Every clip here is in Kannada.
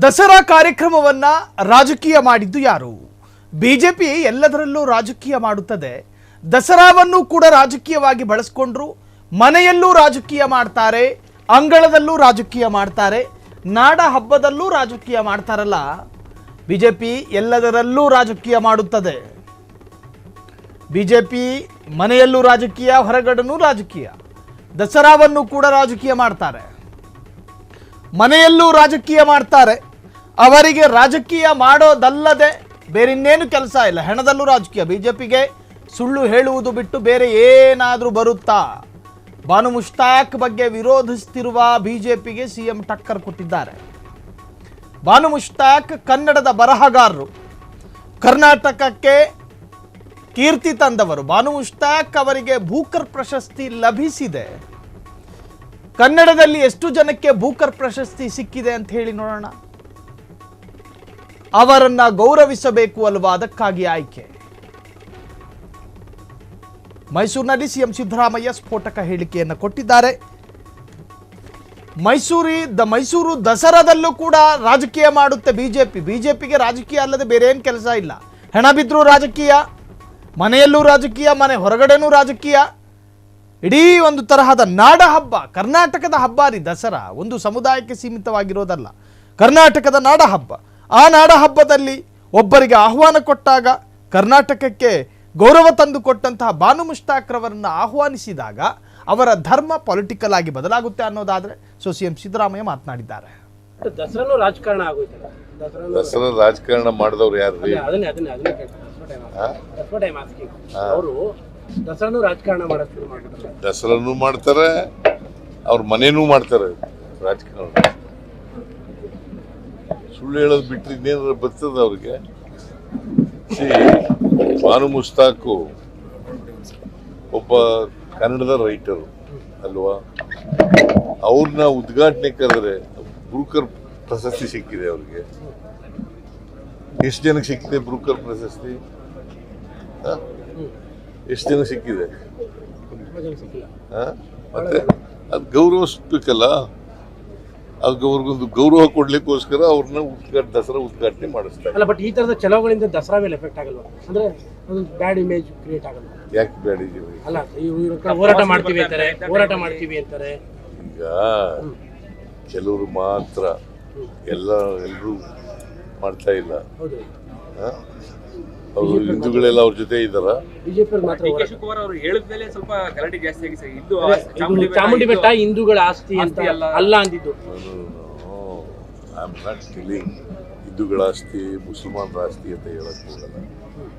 ದಸರಾ ಕಾರ್ಯಕ್ರಮವನ್ನ ರಾಜಕೀಯ ಮಾಡಿದ್ದು ಯಾರು? ಬಿಜೆಪಿ ಎಲ್ಲದರಲ್ಲೂ ರಾಜಕೀಯ ಮಾಡುತ್ತದೆ. ದಸರಾವನ್ನು ಕೂಡ ರಾಜಕೀಯವಾಗಿ ಬಳಸಿಕೊಂಡ್ರು. ಮನೆಯಲ್ಲೂ ರಾಜಕೀಯ ಮಾಡ್ತಾರೆ, ಅಂಗಳದಲ್ಲೂ ರಾಜಕೀಯ ಮಾಡ್ತಾರೆ, ನಾಡ ಹಬ್ಬದಲ್ಲೂ ರಾಜಕೀಯ ಮಾಡ್ತಾರಲ್ಲ. ಬಿಜೆಪಿ ಎಲ್ಲದರಲ್ಲೂ ರಾಜಕೀಯ ಮಾಡುತ್ತದೆ. ಬಿಜೆಪಿ ಮನೆಯಲ್ಲೂ ರಾಜಕೀಯ, ಹೊರಗಡೆನೂ ರಾಜಕೀಯ. ದಸರಾವನ್ನು ಕೂಡ ರಾಜಕೀಯ ಮಾಡ್ತಾರೆ, ಮನೆಯಲ್ಲೂ ರಾಜಕೀಯ ಮಾಡ್ತಾರೆ. ಅವರಿಗೆ ರಾಜಕೀಯ ಮಾಡೋದಲ್ಲದೆ ಬೇರಿನ್ನೇನು ಕೆಲಸ ಇಲ್ಲ. ಹೆಣದಲ್ಲೂ ರಾಜಕೀಯ. ಬಿಜೆಪಿಗೆ ಸುಳ್ಳು ಹೇಳುವುದು ಬಿಟ್ಟು ಬೇರೆ ಏನಾದರೂ ಬರುತ್ತಾ? ಬಾನು ಮುಷ್ತಾಕ್ ಬಗ್ಗೆ ವಿರೋಧಿಸುತ್ತಿರುವ ಬಿಜೆಪಿಗೆ ಸಿಎಂ ಟಕ್ಕರ್ ಕೊಟ್ಟಿದ್ದಾರೆ. ಬಾನು ಮುಷ್ತಾಕ್ ಕನ್ನಡದ ಬರಹಗಾರರು, ಕರ್ನಾಟಕಕ್ಕೆ ಕೀರ್ತಿ ತಂದವರು. ಬಾನು ಮುಷ್ತಾಕ್ ಅವರಿಗೆ ಬೂಕರ್ ಪ್ರಶಸ್ತಿ ಲಭಿಸಿದೆ. ಕನ್ನಡದಲ್ಲಿ ಎಷ್ಟು ಜನಕ್ಕೆ ಬೂಕರ್ ಪ್ರಶಸ್ತಿ ಸಿಕ್ಕಿದೆ ಅಂತ ಹೇಳಿ ನೋಡೋಣ. ಅವರನ್ನ ಗೌರವಿಸಬೇಕು ಅಲ್ವಾ? ಅದಕ್ಕಾಗಿ ಆಯ್ಕೆ. ಮೈಸೂರಿನಲ್ಲಿ ಸಿಎಂ ಸಿದ್ದರಾಮಯ್ಯ ಸ್ಫೋಟಕ ಹೇಳಿಕೆಯನ್ನು ಕೊಟ್ಟಿದ್ದಾರೆ. ಮೈಸೂರು ದಸರಾದಲ್ಲೂ ಕೂಡ ರಾಜಕೀಯ ಮಾಡುತ್ತೆ ಬಿಜೆಪಿ. ಬಿಜೆಪಿಗೆ ರಾಜಕೀಯ ಅಲ್ಲದೆ ಬೇರೆ ಏನು ಕೆಲಸ ಇಲ್ಲ. ಹೆಣ ಬಿದ್ರೂ ರಾಜಕೀಯ, ಮನೆಯಲ್ಲೂ ರಾಜಕೀಯ, ಮನೆ ಹೊರಗಡೆನೂ ರಾಜಕೀಯ. ಇಡೀ ಒಂದು ತರಹದ ನಾಡ ಹಬ್ಬ, ಕರ್ನಾಟಕದ ಹಬ್ಬ ರೀ ದಸರಾ. ಒಂದು ಸಮುದಾಯಕ್ಕೆ ಸೀಮಿತವಾಗಿರೋದಲ್ಲ, ಕರ್ನಾಟಕದ ನಾಡ ಹಬ್ಬ. ಆ ನಾಡ ಹಬ್ಬದಲ್ಲಿ ಒಬ್ಬರಿಗೆ ಆಹ್ವಾನ ಕೊಟ್ಟಾಗ, ಕರ್ನಾಟಕಕ್ಕೆ ಗೌರವ ತಂದು ಕೊಟ್ಟಂತಹ ಬಾನು ಮುಷ್ತಾಕ್ರವರನ್ನು ಆಹ್ವಾನಿಸಿದಾಗ ಅವರ ಧರ್ಮ ಪೊಲಿಟಿಕಲ್ ಆಗಿ ಬದಲಾಗುತ್ತೆ ಅನ್ನೋದಾದ್ರೆ ಸಿಎಂ ಸಿದ್ದರಾಮಯ್ಯ ಮಾತನಾಡಿದ್ದಾರೆ. ದಸರಾನು ರಾಜಕಾರಣ ಆಗೋಯ್ತು. ದಸರಾ ರಾಜಕಾರಣ ಮಾಡಿದವ್ರು ಯಾರು? ಅವರು ದಸರಾನು ರಾಜಕಾರಣ ಮಾಡೋದು ಶುರು ಮಾಡ್ತಾರೆ. ದಸರಾನು ಮಾಡ್ತಾರೆ, ಅವ್ರ ಮನೇನೂ ಮಾಡ್ತಾರೆ ರಾಜಕಾರಣ. ಸುಳ್ಳು ಹೇಳೋದು ಬಿಟ್ಟರೆ ಇನ್ನೇನಾದ್ರು ಬರ್ತದ ಅವ್ರಿಗೆ? ಬಾನು ಮುಸ್ತಾಕು ಒಬ್ಬ ಕನ್ನಡದ ರೈಟರು ಅಲ್ವಾ? ಅವ್ರನ್ನ ಉದ್ಘಾಟನೆ ಕರೆದ್ರೆ ಬ್ರೂಕರ್ ಪ್ರಶಸ್ತಿ ಸಿಕ್ಕಿದೆ ಅವ್ರಿಗೆ. ಎಷ್ಟು ಜನಕ್ಕೆ ಸಿಕ್ಕಿದೆ ಬ್ರೂಕರ್ ಪ್ರಶಸ್ತಿ? ಎಷ್ಟು ಜನ ಸಿಕ್ಕಿದೆ? ಮತ್ತೆ ಅದು ಗೌರವಿಸ್ಬೇಕಲ್ಲ. ಅವ್ರಿಗೊಂದು ಗೌರವ ಕೊಡ್ಲಿಕ್ಕೋಸ್ಕರ ಅವ್ರನ್ನ ದಸರಾ ಉದ್ಘಾಟನೆ ಮಾಡಿಸ್ತಾರೆ. ಅಲ್ಲ, ಬಟ್ ಈ ತರದ ಚಲೋಗಳಿಂದ ದಸರಾ ಮೇಲೆ ಎಫೆಕ್ಟ್ ಆಗಲ್ವಾ? ಅಂದ್ರೆ ಒಂದು ಬ್ಯಾಡ್ ಇಮೇಜ್ ಕ್ರಿಯೇಟ್ ಆಗಲ್ಲ? ಯಾಕೆ ಬ್ಯಾಡ್ ಇಮೇಜ್? ಅಲ್ಲ, ಹೋರಾಟ ಮಾಡ್ತೀವಿ ಅಂತಾರೆ. ಈಗ ಕೆಲವರು ಮಾತ್ರ, ಎಲ್ಲರೂ ಮಾಡ್ತಾ ಇಲ್ಲ. ಅವರು ಹಿಂದೂಗಳೆಲ್ಲ ಅವ್ರ ಜೊತೆ ಇದ್ದಾರ. ಬಿಜೆಪಿ ಮಾತ್ರ ಶಿವಕುಮಾರ್ ಅವರು ಹೇಳಿದ್ಮೇಲೆ ಸ್ವಲ್ಪ ಗಲಾಟೆ ಜಾಸ್ತಿ ಆಗಿ ಸರ್. ಚಾಮುಂಡಿ ಬೆಟ್ಟ ಹಿಂದೂಗಳ ಆಸ್ತಿ ಅಂತ ಅಲ್ಲ ಅಂದಿದ್ದು. ಐ ಆಮ್ ನಾಟ್ ಟೆಲ್ಲಿಂಗ್ ಹಿಂದೂಗಳ ಆಸ್ತಿ ಮುಸಲ್ಮಾನರ ಆಸ್ತಿ ಅಂತ ಹೇಳಕ್ ಹೋಗಲ್ಲ.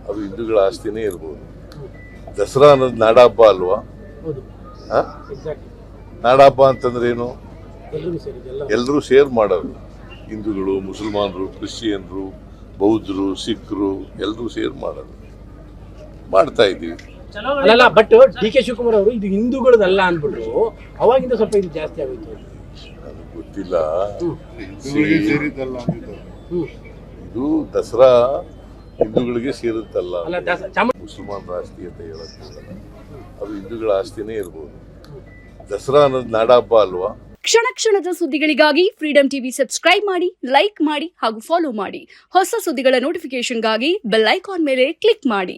ಅದು ಹಿಂದೂಗಳ ಆಸ್ತಿನೇ ಇರ್ಬೋದು. ದಸರಾ ಅನ್ನೋದು ನಾಡ ಹಬ್ಬ ಅಲ್ವಾ? ನಾಡ ಹಬ್ಬ ಅಂತಂದ್ರೆ ಏನು? ಎಲ್ಲರೂ ಶೇರ್ ಮಾಡೋದು. ಹಿಂದೂಗಳು, ಮುಸಲ್ಮಾನರು, ಕ್ರಿಶ್ಚಿಯನ್ರು, ಬೌದ್ಧರು, ಸಿಖ್ರು ಎಲ್ಲರೂ ಸೇರ್ ಮಾಡೋದು. ಮಾಡ್ತಾ ಇದ್ದೀವಿ. ಅಲ್ಲ, ಬಟ್ ಡಿ.ಕೆ. ಶಿವಕುಮಾರ್ ಅವರು ಇದು ಹಿಂದೂಗಳದಲ್ಲ ಅಂದ್ಬಿಟ್ರು. ಅವಾಗಿಂದ ಸ್ವಲ್ಪ ಇದು ಜಾಸ್ತಿ ಆಗೋಯ್ತು. ನನಗೆ ಗೊತ್ತಿಲ್ಲ. ಇದು ದಸರಾ ಹಿಂದೂಗಳಿಗೆ ಸೇರುತ್ತಲ್ಲ, ಮುಸಲ್ಮಾನರ ಆಸ್ತಿ ಅಂತ ಹೇಳಕ್ ಹೋಗಲ್ಲ. ಅದು ಹಿಂದೂಗಳ ಆಸ್ತಿನೇ ಇರ್ಬೋದು. ದಸರಾ ಅನ್ನೋದು ನಾಡ ಹಬ್ಬ ಅಲ್ವಾ? ಕ್ಷಣ ಕ್ಷಣದ ಸುದ್ದಿಗಳಿಗಾಗಿ ಫ್ರೀಡಂ ಟಿವಿ ಸಬ್ಸ್ಕ್ರೈಬ್ ಮಾಡಿ, ಲೈಕ್ ಮಾಡಿ ಹಾಗೂ ಫಾಲೋ ಮಾಡಿ. ಹೊಸ ಸುದ್ದಿಗಳ ನೋಟಿಫಿಕೇಶನ್ಗಾಗಿ ಬೆಲ್ ಐಕಾನ್ ಮೇಲೆ ಕ್ಲಿಕ್ ಮಾಡಿ.